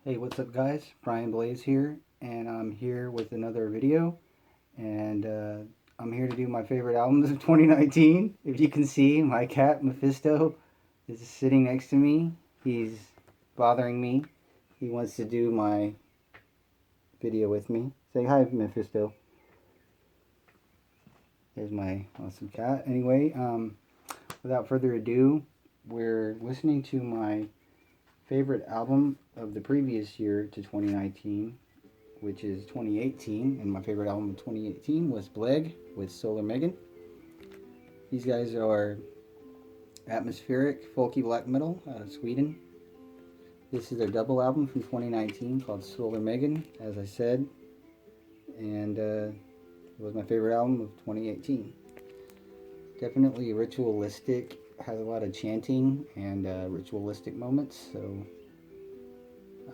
Hey, what's up guys? Brian Blaze here, and I'm here with another video, and I'm here to do my favorite albums of 2019. If you can see, my cat Mephisto is sitting next to me. He's bothering me. He wants to do my video with me. Say hi, Mephisto. There's my awesome cat. Anyway, without further ado, we're listening to my favorite album of the previous year to 2019, which is 2018, and my favorite album of 2018 was Bleg with Solar Megan. These guys are atmospheric folky black metal out of Sweden. This is their double album from 2019 called Solar Megan, as I said, and it was my favorite album of 2018. Definitely ritualistic, has a lot of chanting and ritualistic moments, so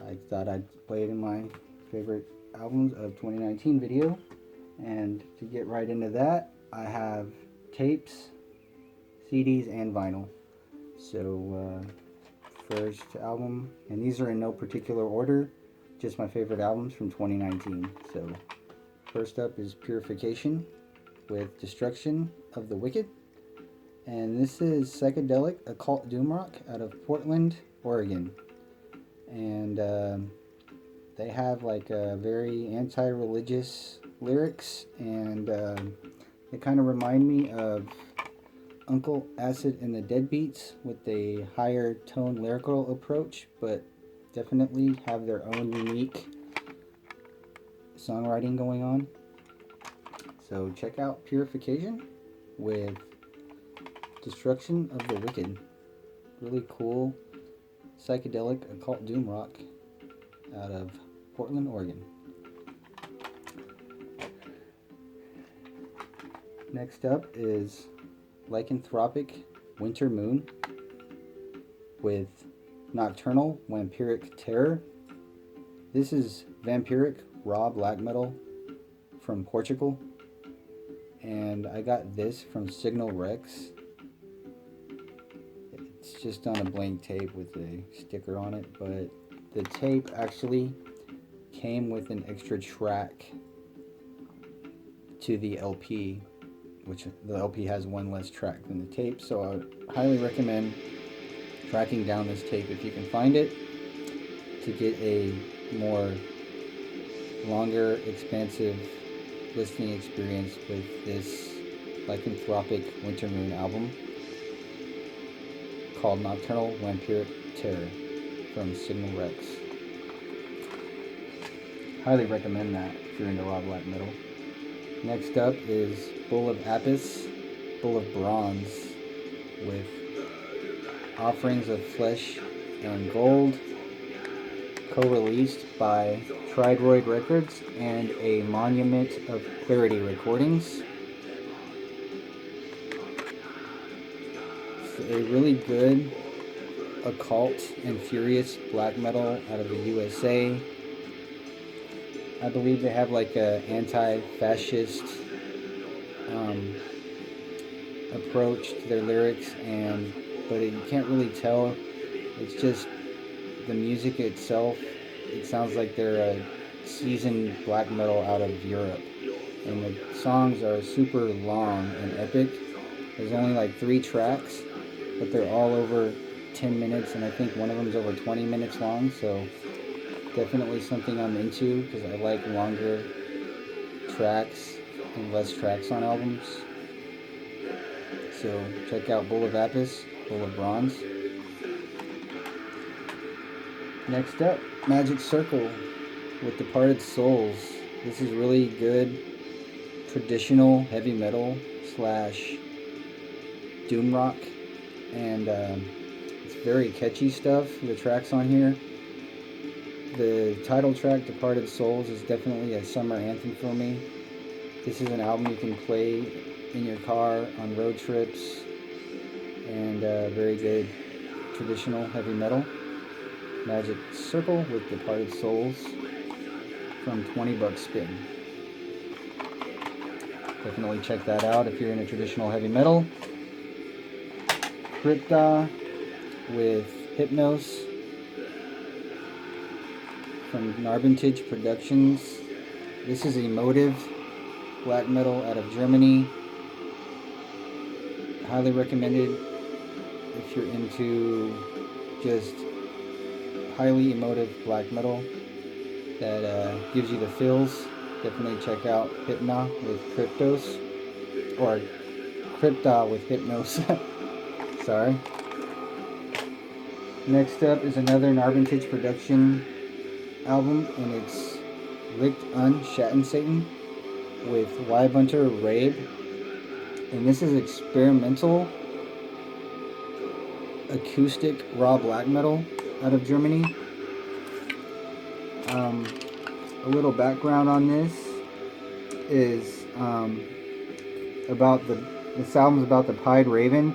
I thought I'd play it in my favorite albums of 2019 video. And to get right into that, I have tapes, CDs, and vinyl. So first album, and these are in no particular order, just my favorite albums from 2019. So first up is Purification with Destruction of the Wicked. And this is psychedelic occult doom rock out of Portland, Oregon. And they have like a very anti-religious lyrics, and they kind of remind me of Uncle Acid and the Deadbeats with a higher tone lyrical approach, but definitely have their own unique songwriting going on. So check out Purification with Destruction of the Wicked. Really cool psychedelic occult doom rock out of Portland, Oregon. Next up is Lycanthropic Winter Moon with Nocturnal Vampiric Terror. This is vampiric raw black metal from Portugal, and I got this from Signal Rex. It's just on a blank tape with a sticker on it, but the tape actually came with an extra track to the LP, which the LP has one less track than the tape, so I would highly recommend tracking down this tape if you can find it to get a more longer, expansive listening experience with this Lycanthropic Winter Moon album called Nocturnal Vampiric Terror from Signal Rex. Highly recommend that if you're into raw black metal. Next up is Bull of Apis, Bull of Bronze with Offerings of Flesh and Gold, co-released by Tridroid Records and a Monument of Clarity Recordings. A really good occult and furious black metal out of the USA. I believe they have like a anti-fascist approach to their lyrics, but you can't really tell. It's just the music itself. It sounds like they're a seasoned black metal out of Europe, and the songs are super long and epic. There's only like 3 tracks, but they're all over 10 minutes, and I think one of them is over 20 minutes long, so definitely something I'm into because I like longer tracks and less tracks on albums. So check out Bull of Apis, Bull of Bronze. Next up, Magic Circle with Departed Souls. This is really good traditional heavy metal slash doom rock, and it's very catchy stuff. The tracks on here, the title track Departed Souls is definitely a summer anthem for me. This is an album you can play in your car on road trips, and very good traditional heavy metal. Magic Circle with Departed Souls from 20 Bucks Spin. Definitely check that out if you're into traditional heavy metal. Crypts with Hypnose from Narbentage Productions. This is Emotive black metal out of Germany. Highly recommended if you're into just highly emotive black metal that gives you the feels. Definitely check out Hypna with Cryptos, or Crypta with Hypnose. Sorry. Next up is another Narbentage Production album, and it's Licht Un Schatten Satan with Weibunter Rabe. And this is experimental acoustic raw black metal out of Germany. A little background on this is about this album's about the pied raven.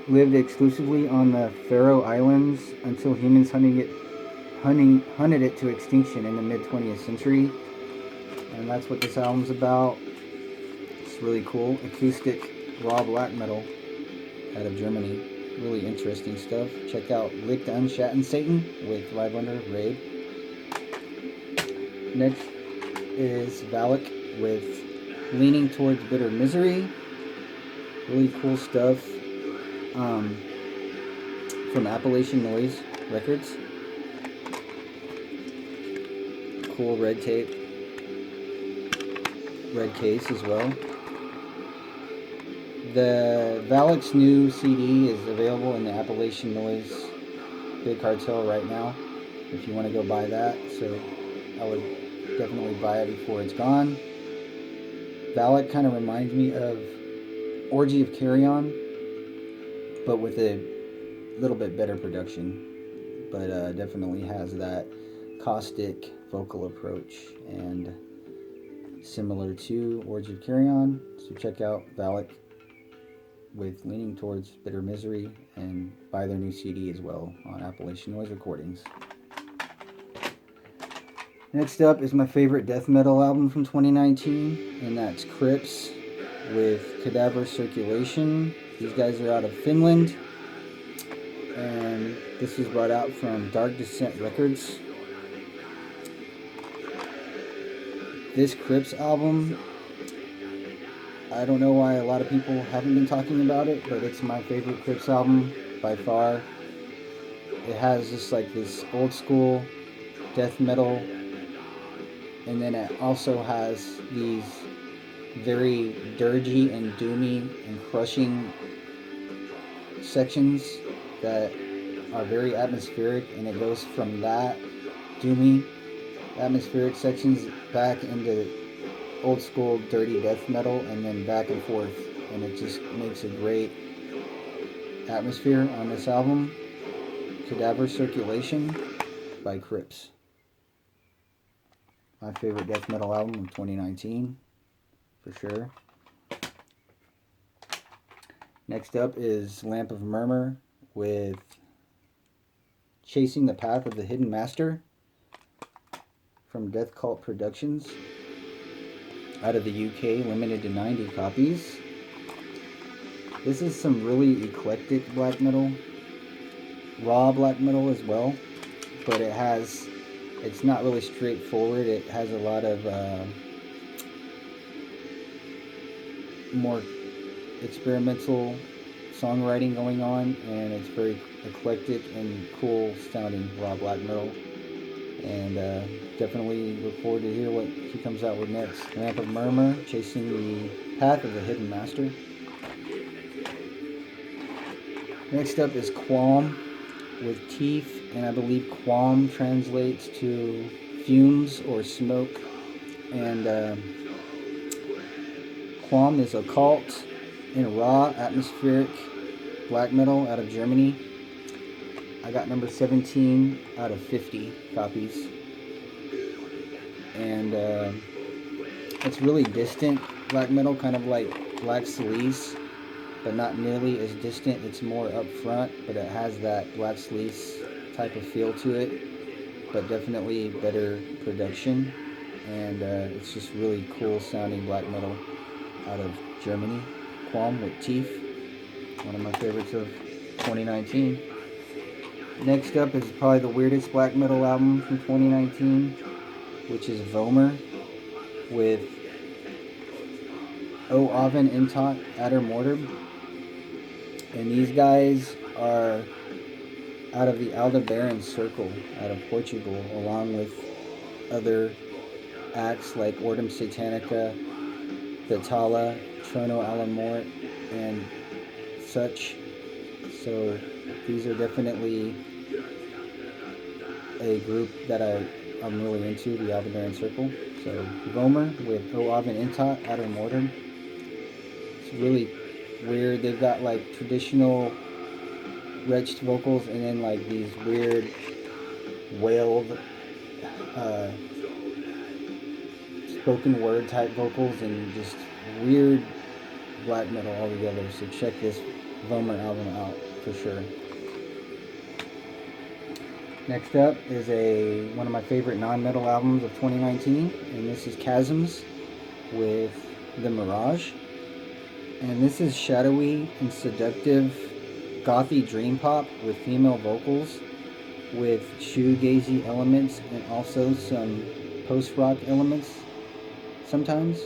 Lived exclusively on the Faroe Islands until humans hunted it to extinction in the mid-20th century. And that's what this album's about. It's really cool. Acoustic raw black metal out of Germany. Really interesting stuff. Check out Licht Un Schatten Satan with Weibunter Rabe. Next is Valek with Leaning Towards Bitter Misery. Really cool stuff. From Appalachian Noise Records. Cool red tape. Red case as well. The Valek's new CD is available in the Appalachian Noise Big Cartel right now, if you want to go buy that. So I would definitely buy it before it's gone. Valek kind of reminds me of Orgy of Carrion, but with a little bit better production. But definitely has that caustic vocal approach and similar to Orgy of Carrion. So check out Valek with Leaning Towards Bitter Misery and buy their new CD as well on Appalachian Noise Recordings. Next up is my favorite death metal album from 2019, and that's Crypts with Cadaver Circulation. These guys are out of Finland, and this was brought out from Dark Descent Records. This Crypts album, I don't know why a lot of people haven't been talking about it, but it's my favorite Crypts album by far. It has just like this old school death metal, and then it also has these very dirgy and doomy and crushing sections that are very atmospheric, and it goes from that doomy atmospheric sections back into old school dirty death metal, and then back and forth, and it just makes a great atmosphere on this album. Cadaver Circulation by Crypts. My favorite death metal album of 2019, for sure. Next up is Lamp of Murmur with Chasing the Path of the Hidden Master from Death Cult Productions. Out of the UK, limited to 90 copies. This is some really eclectic black metal, raw black metal as well, but it's not really straightforward. It has a lot of more experimental songwriting going on, and it's very eclectic and cool sounding raw black metal. And definitely look forward to hear what he comes out with next. Lamp of Murmur, Chasing the Path of the Hidden Master. Next up is Qualm with Teeth, and I believe Qualm translates to fumes or smoke. And Qualm is occult and raw atmospheric black metal out of Germany. I got number 17 out of 50 copies. And it's really distant black metal, kind of like Black Sleaze, but not nearly as distant. It's more up front, but it has that Black Sleaze type of feel to it, but definitely better production. And it's just really cool sounding black metal out of Germany. Qualm with Teeth, one of my favorites of 2019. Next up is probably the weirdest black metal album from 2019, which is Vomer with O Oven Intot Adder Mortem. And these guys are out of the Aldebaran Circle out of Portugal, along with other acts like Ordem Satanica, Vitala, Trono Alamort, and such. So these are definitely a group that I'm really into, the Aldebaran Circle. So Vomer with O Oven Intot Adder Mortem. It's really weird. They've got like traditional retched vocals and then like these weird wailed spoken word type vocals and just weird black metal altogether. So check this Vomer album out for sure. Next up is one of my favorite non-metal albums of 2019, and this is Chasms with The Mirage. And this is shadowy and seductive gothy dream pop with female vocals with shoegazy elements and also some post-rock elements sometimes.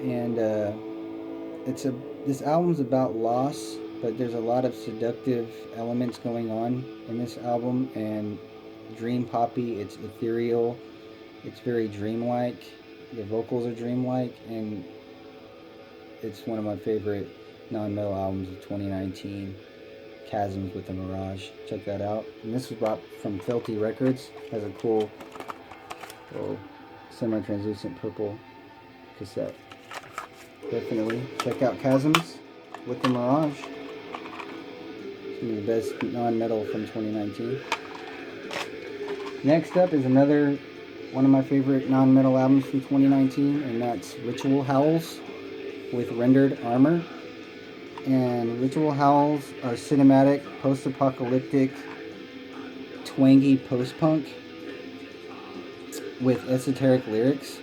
And this album's about loss, but there's a lot of seductive elements going on in this album, and dream poppy. It's ethereal, it's very dreamlike, the vocals are dreamlike, and it's one of my favorite non-metal albums of 2019, Chasms with The Mirage. Check that out. And this was brought from Felty Records. Has a cool little semi-translucent purple cassette. Definitely check out Chasms with The Mirage. Some of the best non-metal from 2019. Next up is another one of my favorite non-metal albums from 2019, and that's Ritual Howls with Rendered Armor. And Ritual Howls are cinematic, post-apocalyptic, twangy post-punk with esoteric lyrics.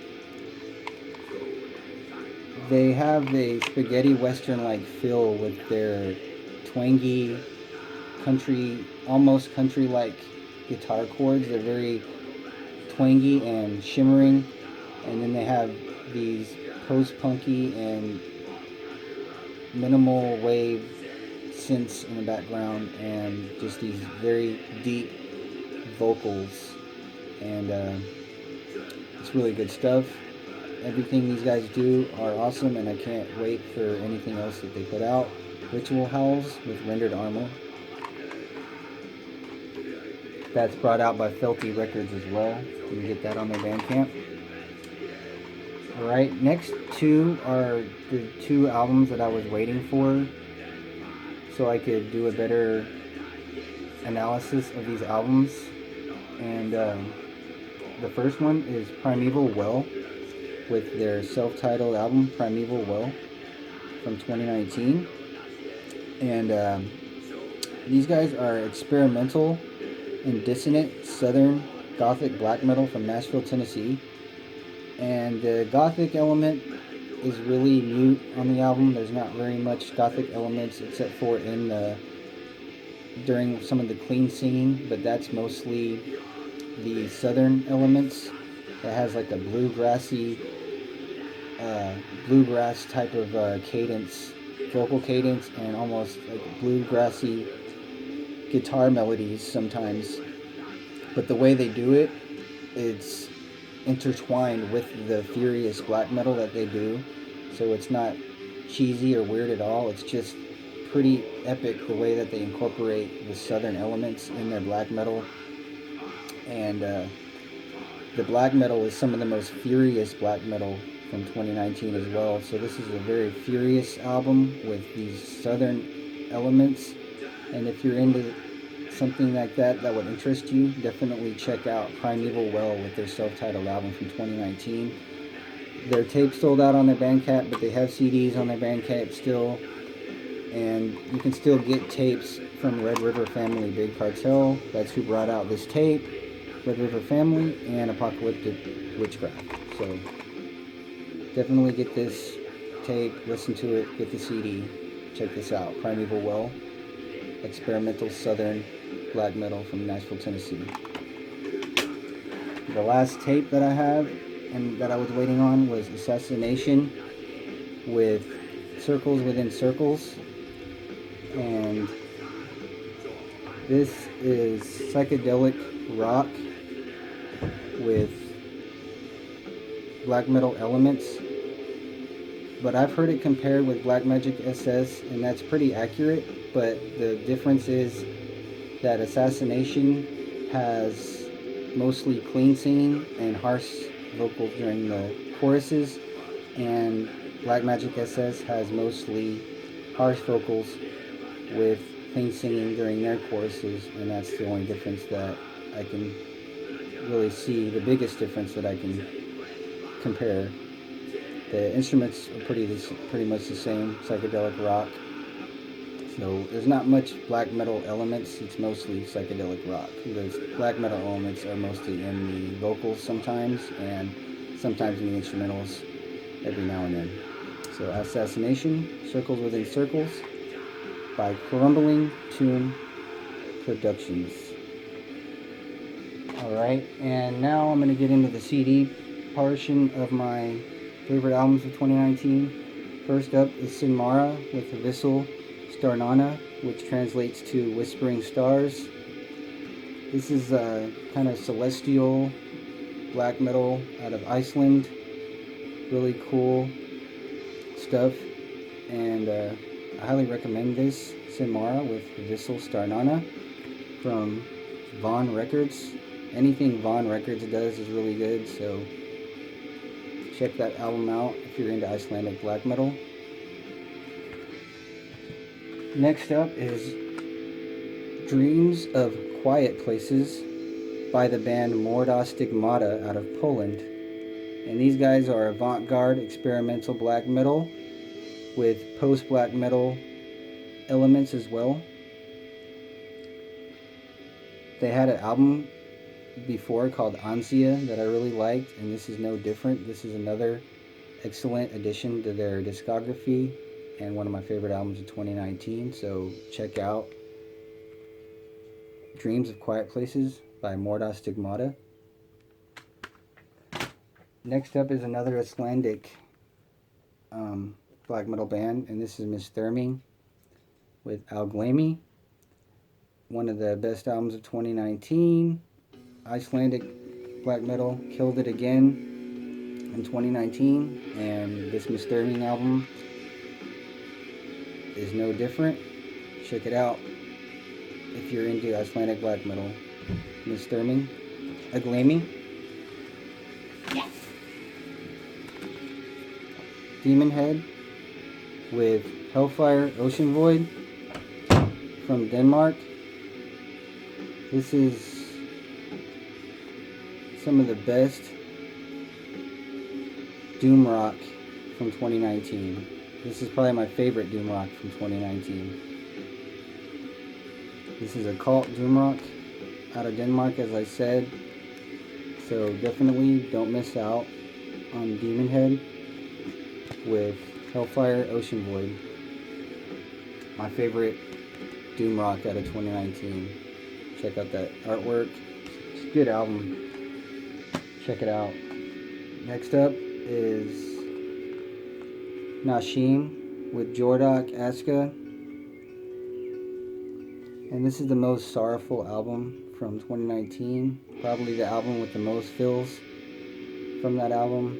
They have a spaghetti western-like feel with their twangy, almost country-like guitar chords. They're very twangy and shimmering, and then they have these post-punky and minimal wave synths in the background, and just these very deep vocals, and it's really good stuff. Everything these guys do are awesome, and I can't wait for anything else that they put out. Ritual Howls with Rendered Armor. That's brought out by Felty Records as well. You can get that on their Bandcamp. Alright, next two are the two albums that I was waiting for so I could do a better analysis of these albums. And the first one is Primeval Well with their self-titled album Primeval Well from 2019. And these guys are experimental and dissonant southern gothic black metal from Nashville, Tennessee. And the gothic element is really mute on the album. There's not very much gothic elements except for during some of the clean singing, but that's mostly the southern elements. It has like a bluegrass type of cadence, vocal cadence, and almost like bluegrassy guitar melodies sometimes. But the way they do it, it's intertwined with the furious black metal that they do, so it's not cheesy or weird at all. It's just pretty epic the way that they incorporate the southern elements in their black metal. And the black metal is some of the most furious black metal from 2019 as well. So this is a very furious album with these southern elements, and if you're into something like that would interest you, definitely check out Primeval Well with their self-titled album from 2019. Their tapes sold out on their Bandcamp, but they have CDs on their Bandcamp still, and you can still get tapes from Red River Family Big Cartel. That's who brought out this tape, Red River Family and Apocalyptic Witchcraft. So definitely get this tape, listen to it, get the CD, check this out. Primeval Well, experimental southern black metal from Nashville, Tennessee. The last tape that I have and that I was waiting on was Assassination with Circles Within Circles. And this is psychedelic rock with black metal elements. But I've heard it compared with Black Magic SS, and that's pretty accurate. But the difference is that Assassination has mostly clean singing and harsh vocals during the choruses, and Black Magic SS has mostly harsh vocals with clean singing during their choruses, and that's the only difference that I can really see, the biggest difference that I can compare. The instruments are pretty much the same, psychedelic rock. So there's not much black metal elements, it's mostly psychedelic rock. Those black metal elements are mostly in the vocals sometimes, and sometimes in the instrumentals every now and then. So Assassination, Circles Within Circles, by Crumbling Tomb Productions. Alright, and now I'm going to get into the CD portion of my favorite albums of 2019. First up is Sinmara with Vissel Starnana, which translates to Whispering Stars. This is kind of celestial black metal out of Iceland. Really cool stuff, and I highly recommend this Sinmara with Vissel Starnana from Vaughn Records. Anything Vaughn Records does is really good, so check that album out if you're into Icelandic black metal. Next up is Dreams of Quiet Places by the band Morda Stigmata out of Poland. And these guys are avant-garde experimental black metal with post-black metal elements as well. They had an album before called Ansia that I really liked, and this is no different. This is another excellent addition to their discography and one of my favorite albums of 2019, so check out Dreams of Quiet Places by Morda Stigmata. Next up is another Icelandic black metal band, and this is Miss Therming with Alglami, one of the best albums of 2019. Icelandic black metal killed it again in 2019, and this Miss Therming album is no different. Check it out if you're into Icelandic black metal. Miss Therming, Alglami. Demon Head with Hellfire Ocean Void from Denmark. This is some of the best doom rock from 2019. This is probably my favorite doom rock from 2019. This is a cult doom rock out of Denmark, as I said, so definitely don't miss out on Demon Head with Hellfire Ocean Void. My favorite doom rock out of 2019. Check out that artwork. It's a good album. Check it out. Next up is Nassim with Jordak Aska. And this is the most sorrowful album from 2019. Probably the album with the most fills from that album.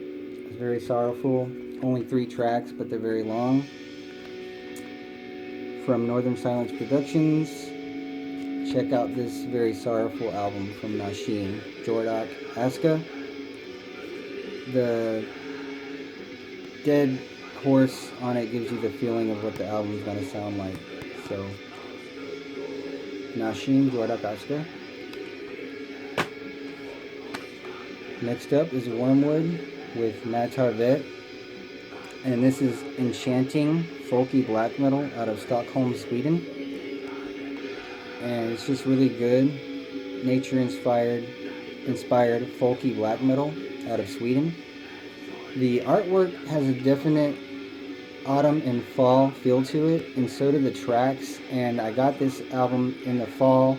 It's very sorrowful. Only 3 tracks, but they're very long. From Northern Silence Productions, check out this very sorrowful album from Nassim, Jordak Aska. The dead horse on it gives you the feeling of what the album's going to sound like. So, Nassim, Jordak Aska. Next up is Wormwood with Matarvet. And this is enchanting, folky black metal out of Stockholm, Sweden. And it's just really good, nature-inspired folky black metal out of Sweden. The artwork has a definite autumn and fall feel to it, and so do the tracks. And I got this album in the fall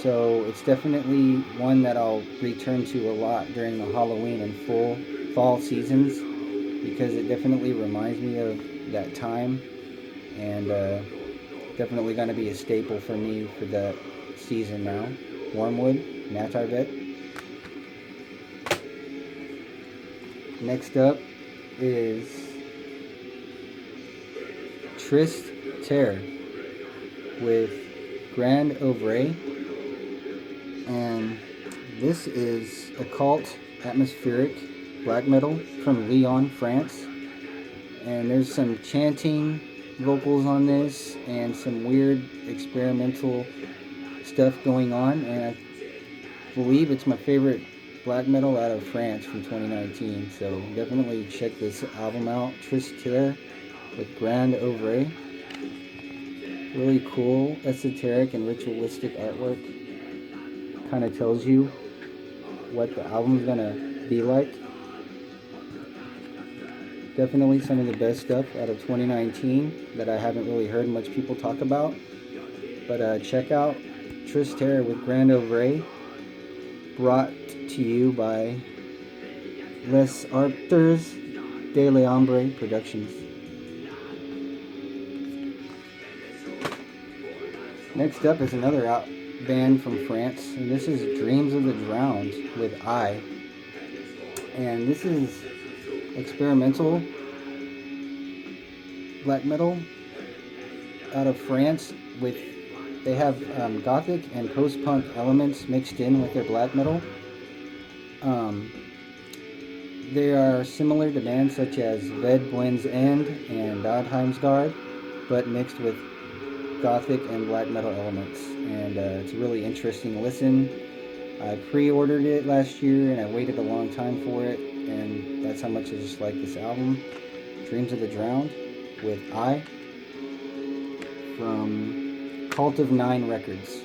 So it's definitely one that I'll return to a lot during the Halloween and fall seasons, because it definitely reminds me of that time, and definitely going to be a staple for me for the season now. Wormwood, Natarvet. Next up is Triste Chair with Grand Ouvre, and this is occult atmospheric black metal from Lyon, France. And there's some chanting vocals on this and some weird experimental stuff going on, and I believe it's my favorite black metal out of France from 2019. So definitely check this album out, Triste Chair with Grand Ouvre. Really cool, esoteric and ritualistic artwork. Kind of tells you what the album's gonna be like. Definitely some of the best stuff out of 2019 that I haven't really heard much people talk about. But check out Triste Chair with Grand Ouvre, brought to you by Les Arters de l'Ombre Productions. Next up is another band from France, and this is Dreams of the Drowned with I. And this is experimental black metal out of France. They have gothic and post-punk elements mixed in with their black metal. They are similar to bands such as Ved Buen's End and Dodheimsgard, but mixed with gothic and black metal elements, and it's a really interesting listen. I pre-ordered it last year and I waited a long time for it, and that's how much I just like this album. Dreams of the Drowned with I, from Cult of Nine Records.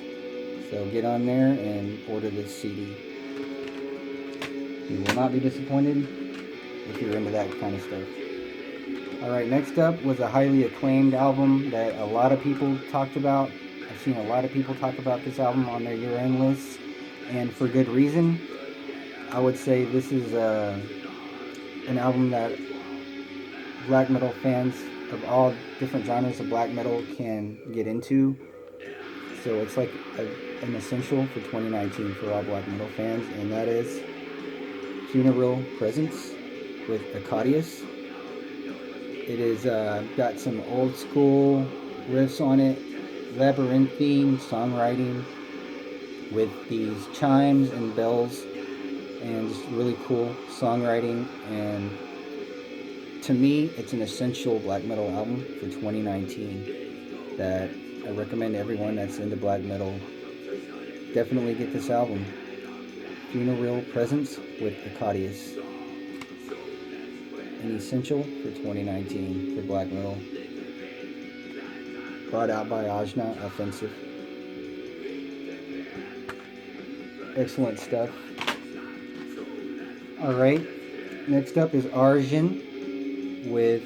So get on there and order this CD. You will not be disappointed if you're into that kind of stuff. Alright, next up was a highly acclaimed album that a lot of people talked about. I've seen a lot of people talk about this album on their year-end lists, and for good reason. I would say this is an album that black metal fans of all different genres of black metal can get into. So it's like an essential for 2019 for all black metal fans, and that is Funeral Presence with Acadius. It is got some old school riffs on it, labyrinthine songwriting with these chimes and bells, and just really cool songwriting. And to me, it's an essential black metal album for 2019 that I recommend everyone that's into black metal definitely get this album. Funeral Presence with Acadius. An essential for 2019 for black metal. Brought out by Ajna Offensive. Excellent stuff. Alright, next up is Arjun with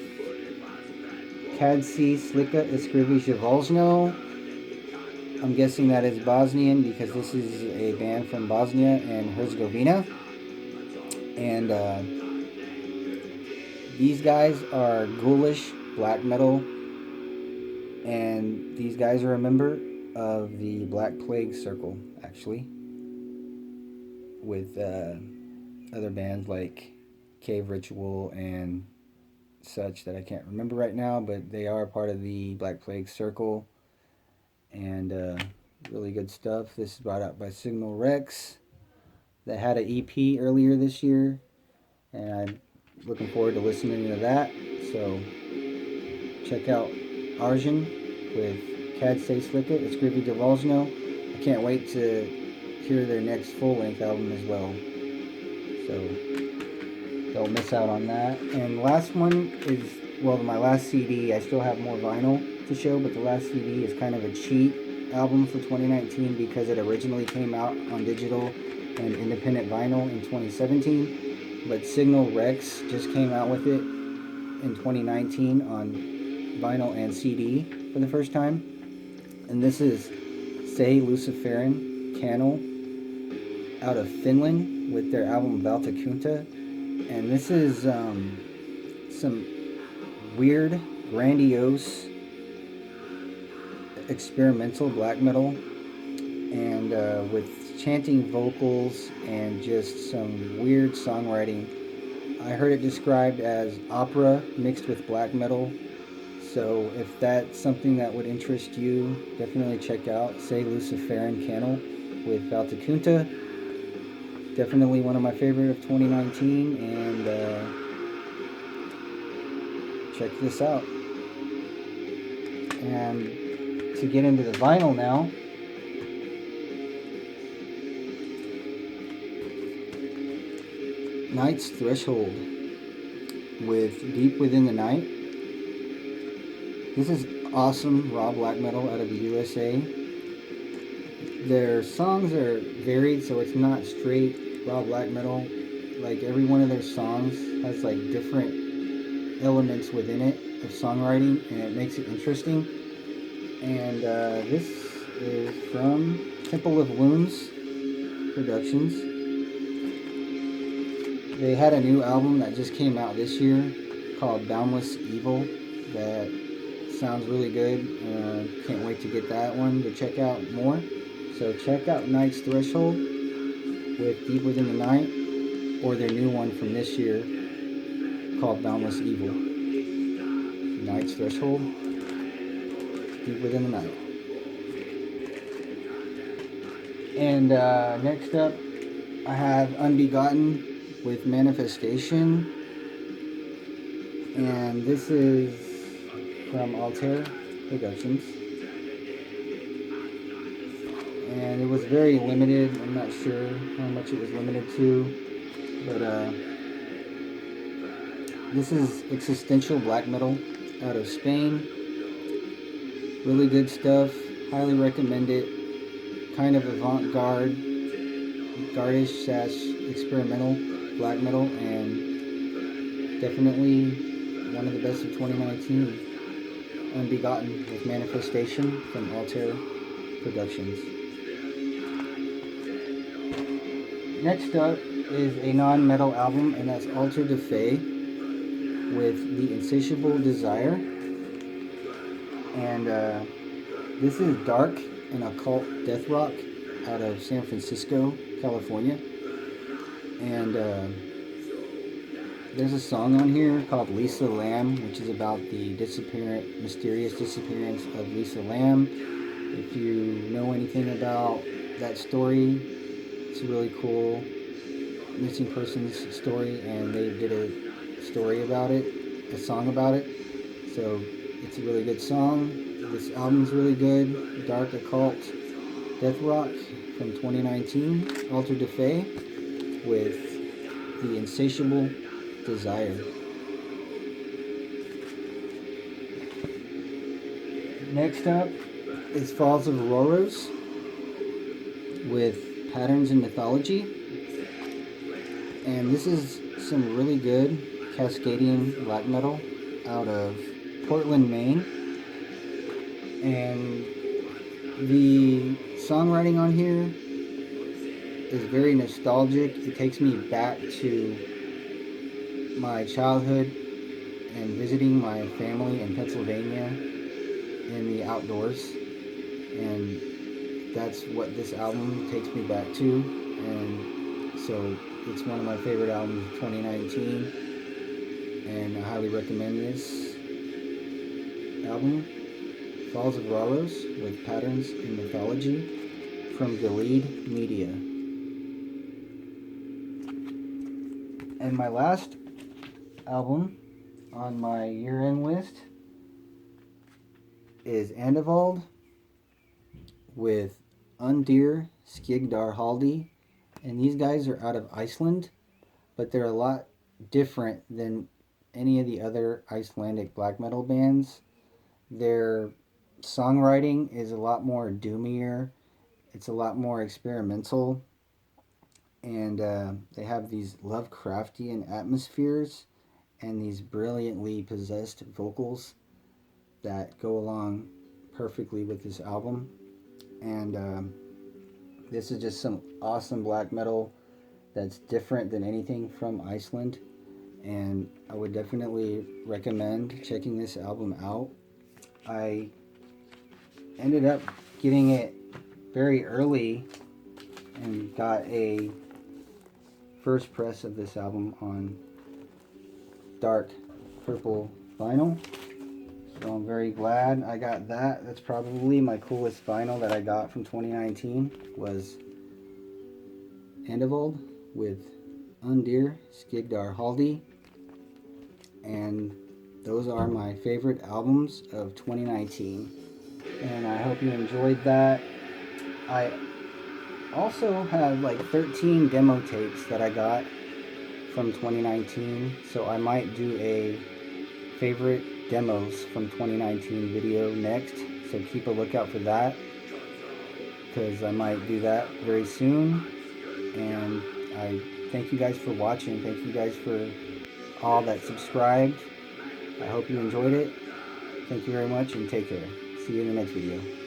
CADC Slip Escrivi Volzno. I'm guessing that is Bosnian because this is a band from Bosnia and Herzegovina. And these guys are ghoulish black metal, and these guys are a member of the Black Plague Circle, actually, with other bands like Cave Ritual and such that I can't remember right now, but they are part of the Black Plague Circle, and really good stuff. This is brought out by Signal Rex. They had an EP earlier this year, and I'm looking forward to listening to that. So check out Arjun with CADC Slip Escrivi Volzno. I can't wait to hear their next full-length album as well. So don't miss out on that. And the last one is, well, my last CD. I still have more vinyl to show, but the last CD is kind of a cheat album for 2019 because it originally came out on digital and independent vinyl in 2017. But Signal Rex just came out with it in 2019 on vinyl and CD for the first time. And this is Say Luciferian Channel out of Finland with their album Valtakunta. And this is some weird, grandiose, experimental black metal, and with chanting vocals and just some weird songwriting. I heard it described as opera mixed with black metal. So if that's something that would interest you, definitely check out Say Luciferian Channel with Valtakunta. Definitely one of my favorite of 2019, and check this out. And to get into the vinyl now, Night's Threshold with Deep Within the Night. This is awesome raw black metal out of the USA. Their songs are varied, so it's not straight raw black metal. Like, every one of their songs has like different elements within it of songwriting, and it makes it interesting. And this is from Temple of Wounds Productions. They had a new album that just came out this year called Boundless Evil that sounds really good. Can't wait to get that one to check out more. So check out Night's Threshold with Deep Within the Night, or their new one from this year called Boundless Evil. Night's Threshold, Deep Within the Night. And next up, I have Unbegotten with Manifestation. And this is from Altair Productions. And it was very limited. I'm not sure how much it was limited to, but this is existential black metal out of Spain. Really good stuff. Highly recommend it. Kind of avant-garde, gardish / experimental black metal, and definitely one of the best of 2019. Unbegotten with Manifestation from Altair Productions. Next up is a non-metal album, and that's Alter de Fe with The Insatiable Desire. And this is dark and occult death rock out of San Francisco, California. And there's a song on here called Lisa Lam, which is about the mysterious disappearance of Lisa Lam. If you know anything about that story, it's a really cool missing persons story, and they did a story about it, a song about it. So it's a really good song. This album's really good. Dark occult death rock from 2019. Alter de Fe with The Insatiable Desire. Next up is Falls of Auroras with Patterns in Mythology. And this is some really good Cascadian black metal out of Portland, Maine. And the songwriting on here is very nostalgic. It takes me back to my childhood and visiting my family in Pennsylvania in the outdoors. And that's what this album takes me back to. And so it's one of my favorite albums of 2019. And I highly recommend this album. Falls of Auroras with Patterns in Mythology from Gilead Media. And my last album on my year-end list is Andevald with Undir Skigdar Haldi. And these guys are out of Iceland, but they're a lot different than any of the other Icelandic black metal bands. Their songwriting is a lot more doomier. It's a lot more experimental. And they have these Lovecraftian atmospheres and these brilliantly possessed vocals that go along perfectly with this album. And This is just some awesome black metal that's different than anything from Iceland, and I would definitely recommend checking this album out. I ended up getting it very early and got a first press of this album on dark purple vinyl, so I'm very glad I got that. That's probably my coolest vinyl that I got from 2019 was Endavold with Undir Skigdar Haldi, and those are my favorite albums of 2019, and I hope you enjoyed that. I also have like 13 demo tapes that I got from 2019, so I might do a favorite demos from 2019 video next, so keep a lookout for that, because I might do that very soon. And I thank you guys for watching. Thank you guys for all that subscribed. I hope you enjoyed it. Thank you very much, and take care. See you in the next video.